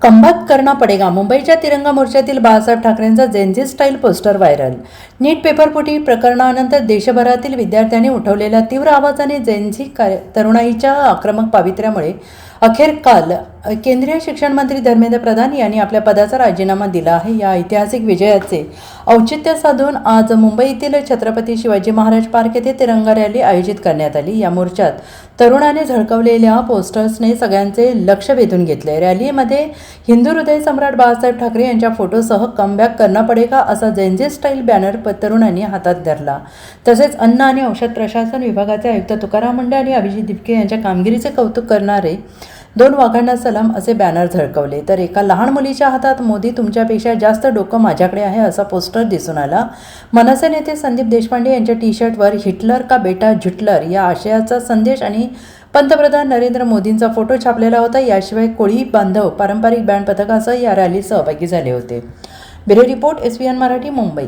Comeback करना पडेगा. मुंबईच्या तिरंगा मोर्चातील बाळासाहेब ठाकरेंचा gen Z style poster viral. NEET पेपरफुटी प्रकरणानंतर देशभरातील विद्यार्थ्यांनी उठवलेल्या तीव्र आवाजाने जेनझी तरुणाईच्या आक्रमक पावित्र्यामुळे अखेर काल केंद्रीय शिक्षण मंत्री धर्मेंद्र प्रधान यांनी आपल्या पदाचा राजीनामा दिला आहे. या ऐतिहासिक विजयाचे औचित्य साधून आज मुंबईतील छत्रपती शिवाजी महाराज पार्क येथे तिरंगा रॅली आयोजित करण्यात आली. या मोर्चात तरुणाने झळकवलेल्या पोस्टर्सने सगळ्यांचे लक्ष वेधून घेतले. रॅलीमध्ये हिंदू हृदय सम्राट बाळासाहेब ठाकरे यांच्या फोटोसह कमबॅक करना पडेगा असा जेनझी स्टाईल बॅनर तरुणांनी हातात धरला. तसेच अन्न आणि औषध प्रशासन विभागाचे आयुक्त तुकाराम मुंडे आणि अभिजित दिपके यांच्या कामगिरीचे कौतुक करणारे 2 वाघांना सलाम असे बॅनर झळकवले. तर एका लहान मुलीच्या हातात मोदी तुमच्यापेक्षा जास्त डोकं माझ्याकडे आहे असा पोस्टर दिसून आला. मनसे नेते संदीप देशपांडे यांच्या टी-शर्टवर हिटलर का बेटा झुटलर या आशयाचा संदेश आणि पंतप्रधान नरेंद्र मोदींचा फोटो छापलेला होता. याशिवाय कोळी बांधव पारंपरिक बँड पथकासह या रॅलीत सहभागी झाले होते. Bureau report, SVN Marathi, Mumbai.